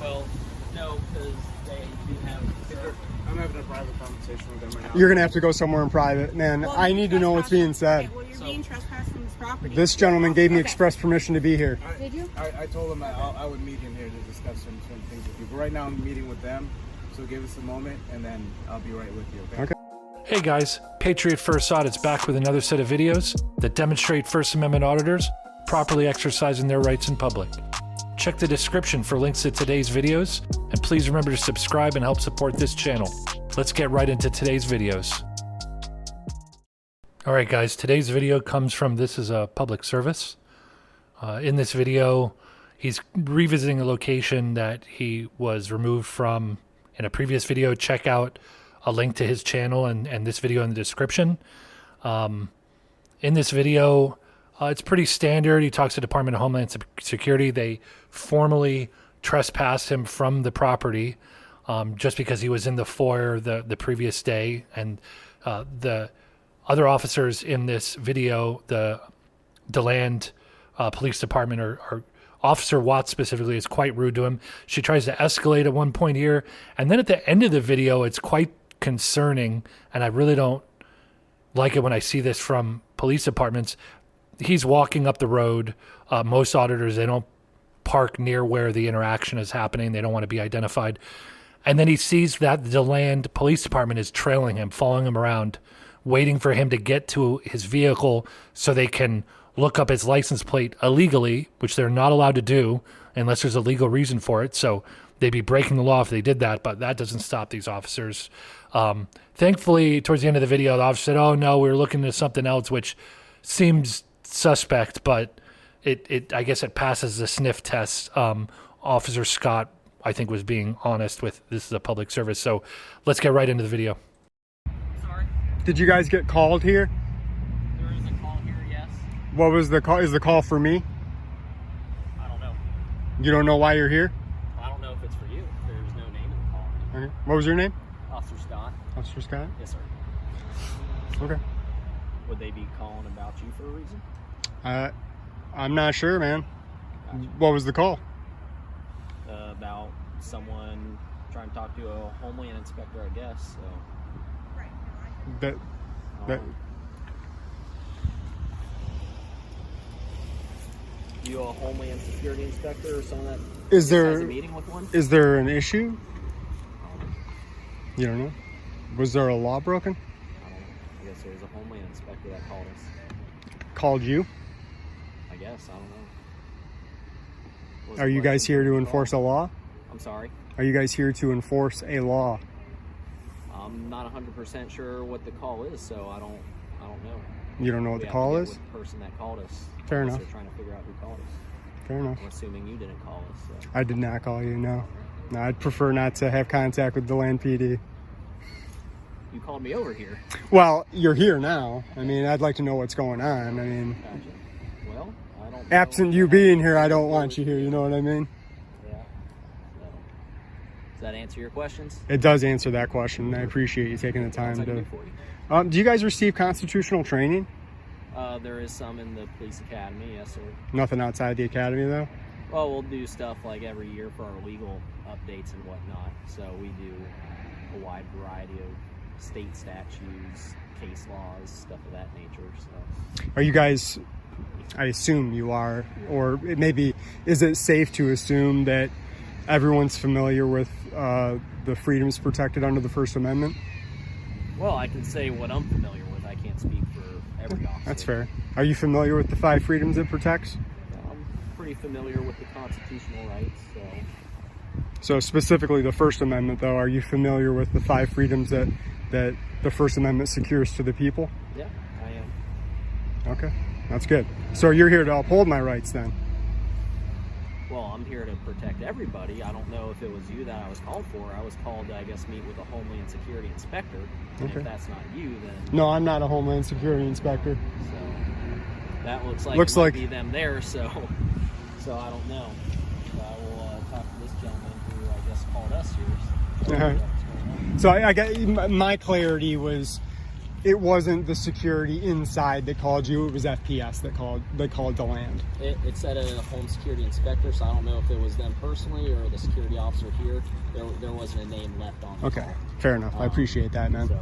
Well, no, because they do have... I'm having a private conversation with them right now. You're going to have to go somewhere in private. Man, Well, I need to know what's being said. Okay, well, you're being trespassed from this property. This gentleman gave me express permission to be here. Did you? I told him that I would meet him here to discuss some things with you. But right now I'm meeting with them, so give us a moment, and then I'll be right with you, okay? Hey guys, Patriot First Audit's back with another set of videos that demonstrate First Amendment auditors properly exercising their rights in public. Check the description for links to today's videos, and please remember to subscribe and help support this channel. Let's get right into today's videos. Alright guys, today's video comes from This Is a Public Service. In this video, he's revisiting a location that he was removed from in a previous video. Check out a link to his channel and this video in the description. In this video, it's pretty standard. He talks to the Department of Homeland Security. They formally trespassed him from the property just because he was in the foyer the previous day. And the other officers in this video, the DeLand Police Department, or Officer Watts specifically, is quite rude to him. She tries to escalate at one point here. And then at the end of the video, it's quite concerning, and I really don't like it when I see this from police departments. He's walking up the road. Most auditors, they don't park near where the interaction is happening. They don't want to be identified. And then he sees that the DeLand Police Department is trailing him, following him around, waiting for him to get to his vehicle so they can look up his license plate illegally, which they're not allowed to do unless there's a legal reason for it. So they'd be breaking the law if they did that, but that doesn't stop these officers. Thankfully, towards the end of the video, the officer said, "Oh no, we were looking at something else," which seems suspect, but I guess it passes the sniff test. Officer Scott, I think, was being honest with This Is a Public Service. So let's get right into the video. Sorry? Did you guys get called here? There is a call here, yes. What was the call? Is the call for me? I don't know. You don't know why you're here? I don't know if it's for you. There's no name in the call. Okay. What was your name? Officer Scott? Officer Scott? Yes, sir. Okay. Would they be calling about you for a reason? I'm not sure, man. Gotcha. What was the call? About someone trying to talk to a Homeland inspector, I guess. So. That You a Homeland Security inspector or someone that is has a there meeting with one? is there an issue? You don't know? Was there a law broken? I don't know. I guess there was a Homeland inspector that called us. Called you? I guess. I don't know. What's Are the you guys question here for to the enforce a call? law? I'm sorry? Are you guys here to enforce a law? I'm not 100% sure what the call is, so I don't know. You don't know what We the have call to get is? with the person that called us. Fair unless enough. They're trying to figure out who called us. Fair enough. I'm assuming you didn't call us. So. I did not call you, no. No, I'd prefer not to have contact with DeLand PD. You called me over here. Well, you're here now. I mean, I'd like to know what's going on. I mean, Gotcha. Well, I don't know. absent you being here, I don't want you here. You know what I mean? Yeah. So, does that answer your questions? It does answer that question. I appreciate you taking the time What else I to. can do for you? Do you guys receive constitutional training? There is some in the police academy, yes, sir. Nothing outside the academy, though? Well, we'll do stuff like every year for our legal updates and whatnot. So we do a wide variety of state statutes, case laws, stuff of that nature. So. Are you guys, I assume you are, or maybe, is it safe to assume that everyone's familiar with the freedoms protected under the First Amendment? Well, I can say what I'm familiar with. I can't speak for every officer. That's fair. Are you familiar with the 5 freedoms it protects? I'm pretty familiar with the constitutional rights, so. So specifically the First Amendment, though, are you familiar with the 5 freedoms that the First Amendment secures to the people? Yeah, I am. Okay, that's good. So you're here to uphold my rights then? Well, I'm here to protect everybody. I don't know if it was you that I was called for. I was called to, I guess, meet with a Homeland Security inspector. And Okay. if that's not you, then... No, I'm not a Homeland Security inspector. So that looks like Looks it might like- be them there, so I don't know. So I will talk to this gentleman who I guess called us here. So Uh-huh. what's going on. So I got my clarity was it wasn't the security inside that called you, it was FPS that called to land. It said a home security inspector, so I don't know if it was them personally or the security officer here. There wasn't a name left on the Okay, call. fair enough. I appreciate that, man. So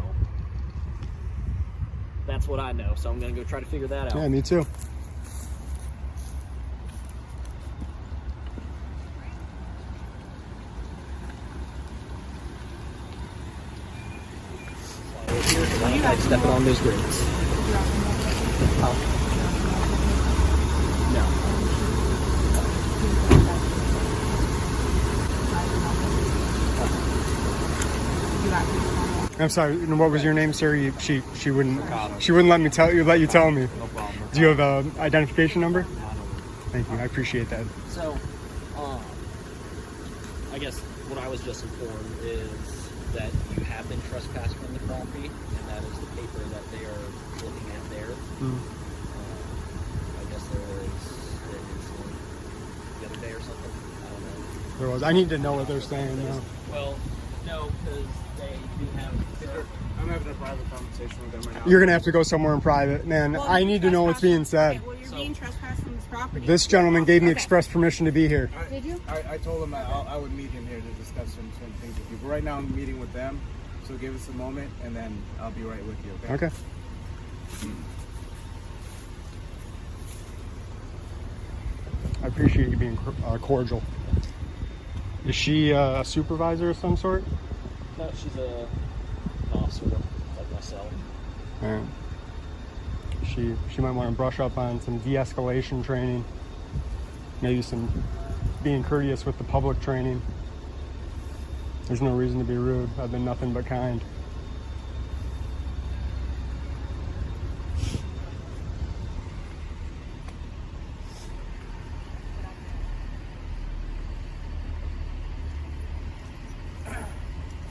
that's what I know. So I'm gonna go try to figure that out. Yeah, me too. I don't like stepping on those grates. I'm sorry. What was your name, sir? She wouldn't let me let you tell me. No problem. Do you have a identification number? Thank you. I appreciate that. So, I guess what I was just informed is that you have been trespassed from the property, and that is the paper that they are looking at there. I guess there was an incident the other day or something. I don't know. There was. I need to know what they're saying now. Well, no, because they do have. I'm having a private conversation with them right now. You're gonna have to go somewhere in private, man. Well, I need to know what's being said. Okay, well, you're being trespassed from this property. This gentleman gave me Okay. express permission to be here. Did you? I told him I would meet him here to discuss some things with you. But right now I'm meeting with them, so give us a moment, and then I'll be right with you. Okay? Okay. I appreciate you being cordial. Is she a supervisor of some sort? No, she's an officer like myself. Yeah. She might want to brush up on some de-escalation training, maybe some being courteous with the public training. There's no reason to be rude. I've been nothing but kind.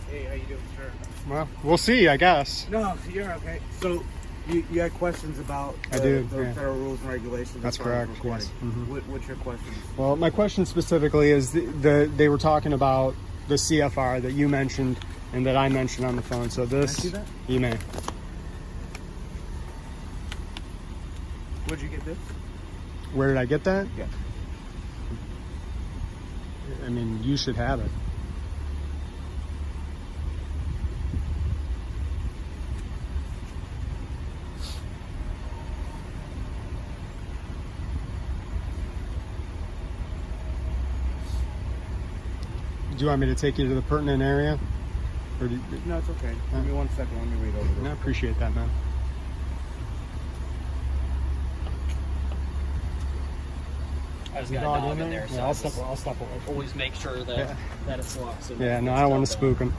Hey, how you doing, sir? Well, we'll see, I guess. No, you're okay. So you had questions about I did, the yeah. federal rules and regulations. That's why I was correct, recording. yes. What's your question? Well, my question specifically is they were talking about the CFR that you mentioned and that I mentioned on the phone. So this, Can I see that? you may. Where'd you get this? Where did I get that? Yeah. I mean, you should have it. Do you want me to take you to the pertinent area? Or do you, No, it's okay. Give me 1 second. Let me read over this. I appreciate that, man. I just The got a dog dog in in there? there, so Yeah, I I'll just step away. always make sure that Yeah. that it's locked. So Yeah, nothing no, gets I don't want to stepped on. spook him.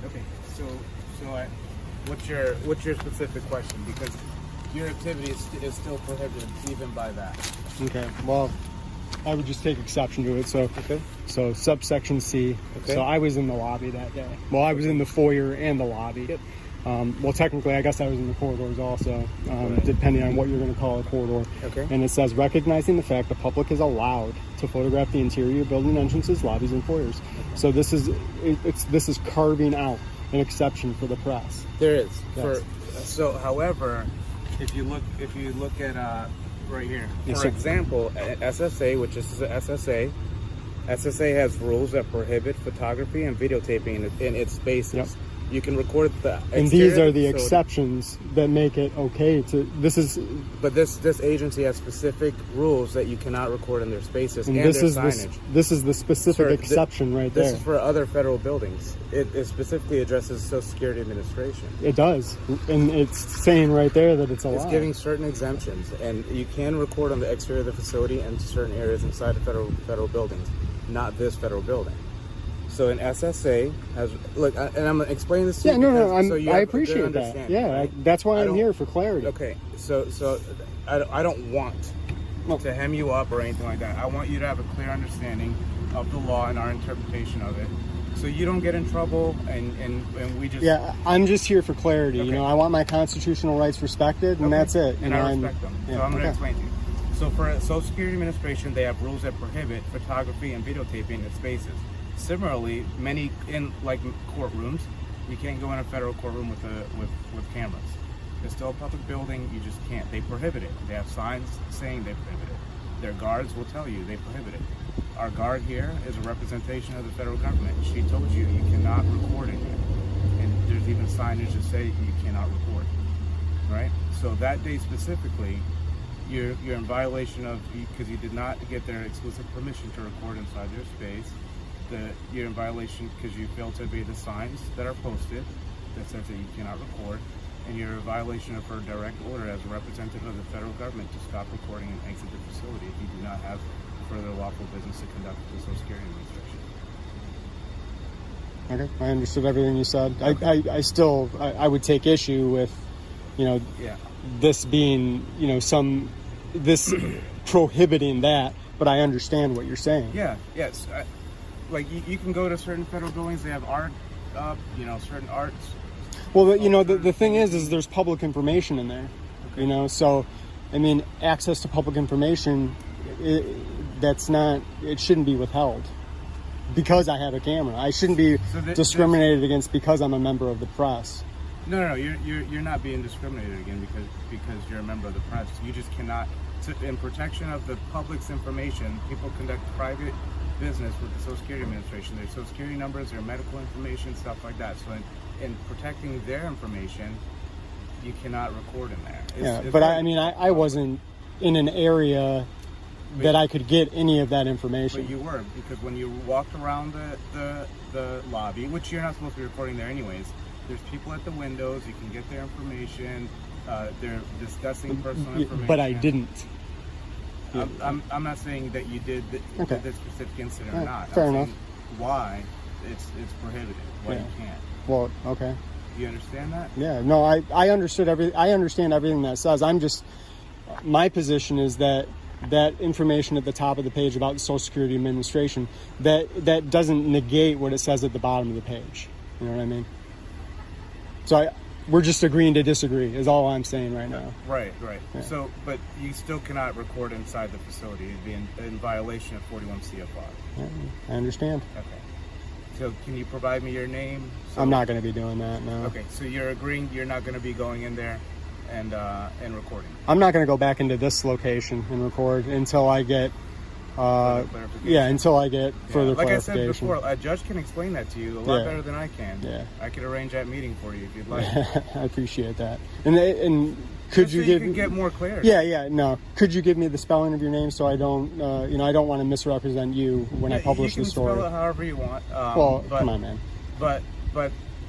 Okay, what's your specific question? Because your activity is still prohibited even by that. Okay, well, I would just take exception to it. So, Okay. so subsection C. Okay. So I was in the lobby that day. Well, I was in the foyer and the lobby. Yep. Well, technically, I guess I was in the corridors also, Right. depending on what you're going to call a corridor. Okay. And it says, recognizing the fact the public is allowed to photograph the interior building entrances, lobbies, and foyers. So this is carving out an exception for the press. There is. Yes. However, if you look at right here, Yes, for sir. example, SSA, which is the SSA has rules that prohibit photography and videotaping in its spaces. Yep. You can record the And these exterior, are the so- exceptions that make it okay to. This is But this agency has specific rules that you cannot record in their spaces and, and this their is signage. this is the specific Sir, exception right This there. is for other federal buildings. It specifically addresses Social Security Administration. It does, and it's saying right there that it's allowed. It's giving certain exemptions, and you can record on the exterior of the facility and certain areas inside the federal buildings, not this federal building. So an SSA has and I'm explaining this to Yeah, you. no, because- so you I have a good appreciate that. understanding, Yeah, right? that's why I I'm don't- here for clarity. Okay, so I don't want to hem you up or anything like that. I want you to have a clear understanding of the law and our interpretation of it, so you don't get in trouble and we just... Yeah, I'm just here for clarity. Okay. You know, I want my constitutional rights respected, and that's it. And I respect them. Yeah, So I'm going to okay. explain to you. So for Social Security Administration, they have rules that prohibit photography and videotaping in spaces. Similarly, many in like courtrooms, you can't go in a federal courtroom with cameras. It's still a public building. You just can't. They prohibit it. They have signs saying they prohibit it. Their guards will tell you they prohibit it. Our guard here is a representation of the federal government. She told you you cannot record in here. And there's even signage that say you cannot record. Right? So that day specifically, you're in violation of, because you did not get their exclusive permission to record inside their space. You're in violation because you failed to obey the signs that are posted that says that you cannot record. And you're in violation of her direct order as a representative of the federal government to stop recording and exit the facility if you do not have further lawful business to conduct with the Social Security Administration. Okay, I understood everything you said. I still would take issue with, Yeah. this being, this prohibiting that, but I understand what you're saying. Yeah, yes. Like you can go to certain federal buildings, they have art up, certain arts. Well, the thing is there's public information in there, so, I mean, access to public information, it shouldn't be withheld because I have a camera. I shouldn't be discriminated against because I'm a member of the press. No, you're not being discriminated against because you're a member of the press. You just cannot, in protection of the public's information, people conduct private business with the Social Security Administration. Their Social Security numbers, their medical information, stuff like that. So in protecting their information, you cannot record in there. But I wasn't in an area that I could get any of that information. But you were, because when you walked around the lobby, which you're not supposed to be recording there anyways, there's people at the windows, you can get their information, they're discussing personal information. But I didn't. I'm not saying that you did this specific incident or not. Fair I'm enough. saying why it's prohibited, why you can't. Well, okay. Do you understand that? Yeah, no, I understood I understand everything that says. My position is that information at the top of the page about the Social Security Administration, that doesn't negate what it says at the bottom of the page. You know what I mean? So we're just agreeing to disagree is all I'm saying right now. Right. Yeah. So, but you still cannot record inside the facility. It'd be in violation of 41 CFR. Yeah, I understand. Okay. So can you provide me your name? I'm not going to be doing that, no. Okay, so you're agreeing you're not going to be going in there and recording? I'm not going to go back into this location and record until I get Further clarification. until I get further like clarification. I said before, a judge can explain that to you a lot better than I can. Yeah. I could arrange that meeting for you if you'd like. I appreciate that. And could you can get more clarity? No. Could you give me the spelling of your name so I don't, I don't want to misrepresent you when I publish the story? You can spell it however you want. Come on, man. But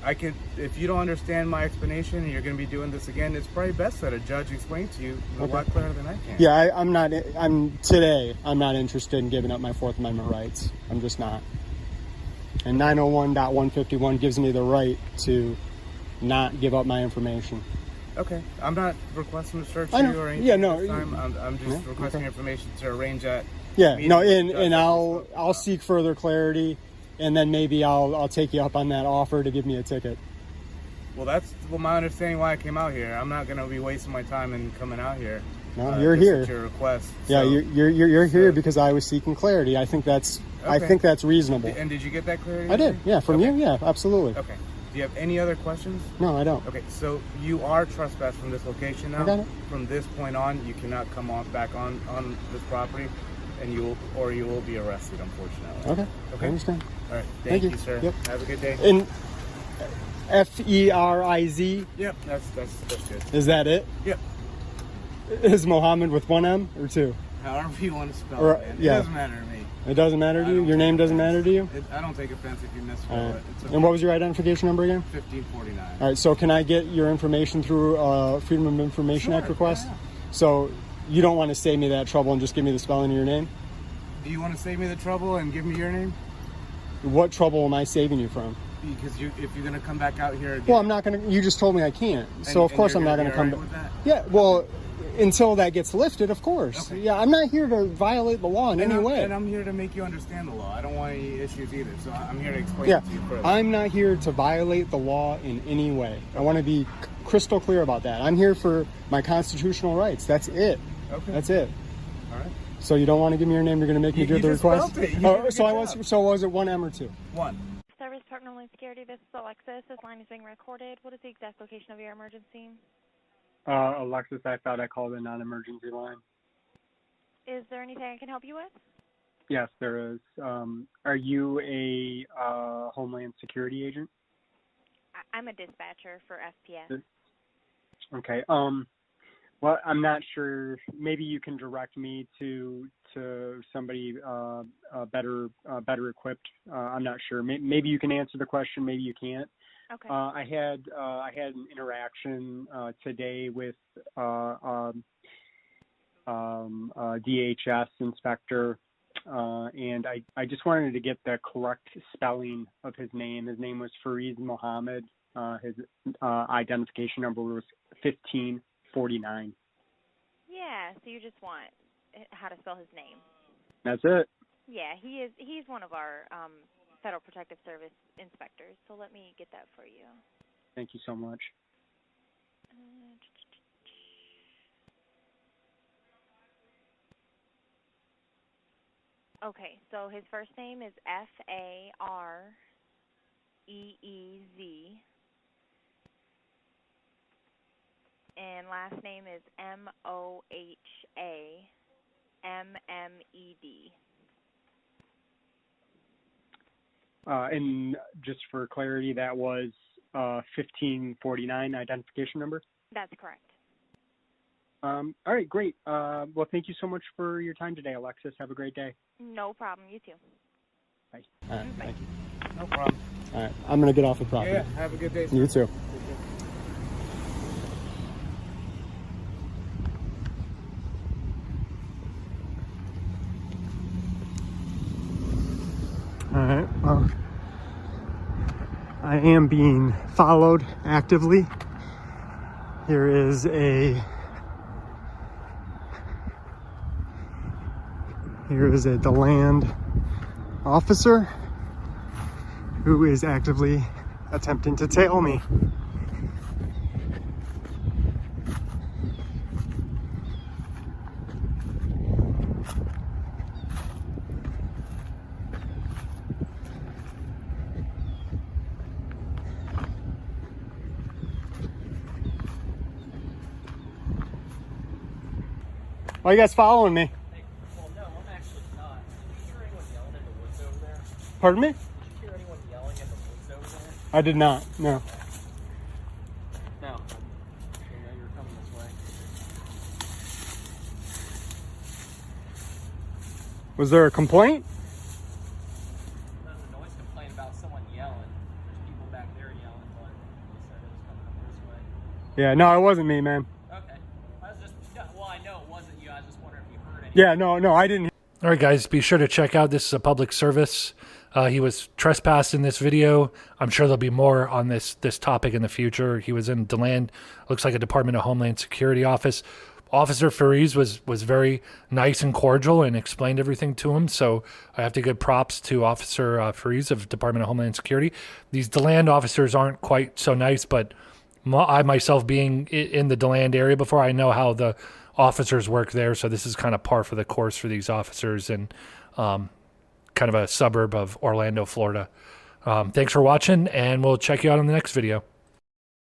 I could, if you don't understand my explanation and you're going to be doing this again, it's probably best that a judge explain to you a lot clearer than I can. Yeah, I'm not interested in giving up my Fourth Amendment rights. I'm just not. And 901.151 gives me the right to not give up my information. Okay, I'm not requesting to search you or anything. Yeah, no. This time. I'm just requesting information to arrange that. Yeah, meeting no, with the and judge. I'll seek further clarity, and then maybe I'll take you up on that offer to give me a ticket. Well, that's my understanding why I came out here. I'm not going to be wasting my time and coming out here. No, you're just here. at your request. Yeah, So- you're here because I was seeking clarity. I think that's reasonable. And did you get that clarity? I did. Yeah, from you. Yeah, absolutely. Okay. Do you have any other questions? No, I don't. Okay, so you are trespassed from this location now. I got it. From this point on, you cannot come back on this property, and you will be arrested, unfortunately. Okay. I understand. All right. Thank Thank you. you, sir. Yep. Have a good day. And Feriz, Yep, that's good. is that it? Yep. Is Mohammed with one M or two? However you want to spell Or- it, man. yeah. It doesn't matter to me. It doesn't matter to I you? don't Your name take doesn't offense. matter to you? I don't take offense if you misspell All right. it. It's okay. And what was your identification number again? 1549. All right, so can I get your information through Freedom of Information Act Sure, request? yeah. So you don't want to save me that trouble and just give me the spelling of your name? Do you want to save me the trouble and give me your name? What trouble am I saving you from? Because if you're going to come back out here again. Well, I'm not going to. You just told me I can't. So, of course, I'm not going to come back. With that? Yeah, well, until that gets lifted, of course. Okay. Yeah, I'm not here to violate the law in any way. And I'm here to make you understand the law. I don't want any issues either, so I'm here to explain Yeah, it to you further. I'm not here to violate the law in any way. I want to be crystal clear about that. I'm here for my constitutional rights. That's it. Okay. That's it. All right. So you don't want to give me your name? You're going to make me do the just request? spelled it. You did a good job. So was it 1 M or 2? 1. Service Department of Homeland Security, this is Alexis. This line is being recorded. What is the exact location of your emergency? Alexis, I thought I called a non-emergency line. Is there anything I can help you with? Yes, there is. Are you a Homeland Security agent? I'm a dispatcher for FPS. Okay. Well, I'm not sure. Maybe you can direct me to somebody better equipped. I'm not sure. Maybe you can answer the question. Maybe you can't. Okay. I had an interaction today with DHS inspector, and I just wanted to get the correct spelling of his name. His name was Fariz Mohammed. His identification number was 1549. Yeah, so you just want how to spell his name. That's it. Yeah, he's one of our Federal Protective Service inspectors, so let me get that for you. Thank you so much. Okay, so his first name is Fareez, and last name is Mohamed. And just for clarity, that was 1549 identification number? That's correct. All right, great. Well, thank you so much for your time today, Alexis. Have a great day. No problem. You too. Bye. All right, thank you. No problem. All right, I'm going to get off the property. Yeah, have a good day, sir. You too. All right, well, I am being followed actively. Here is a DeLand officer who is actively attempting to tail me. Why are you guys following me? Well, no, I'm actually not. Did you hear anyone yelling in the woods over there? Pardon me? Did you hear anyone yelling in the woods over there? I did not, no. No. I know you were coming this way. Was there a complaint? There was a noise complaint about someone yelling. There's people back there yelling, but they said it was coming up this way. Yeah, no, it wasn't me, man. Okay. I was just, well, I know it wasn't you. I was just wondering if you heard anything. Yeah, no, I didn't. All right, guys, be sure to check out. This is a public service. He was trespassed in this video. I'm sure there'll be more on this topic in the future. He was in DeLand, looks like a Department of Homeland Security office. Officer Fariz was very nice and cordial and explained everything to him. So I have to give props to Officer Fariz of Department of Homeland Security. These DeLand officers aren't quite so nice, but I myself being in the DeLand area before, I know how the officers work there. So this is kind of par for the course for these officers and kind of a suburb of Orlando, Florida. Thanks for watching, and we'll check you out in the next video.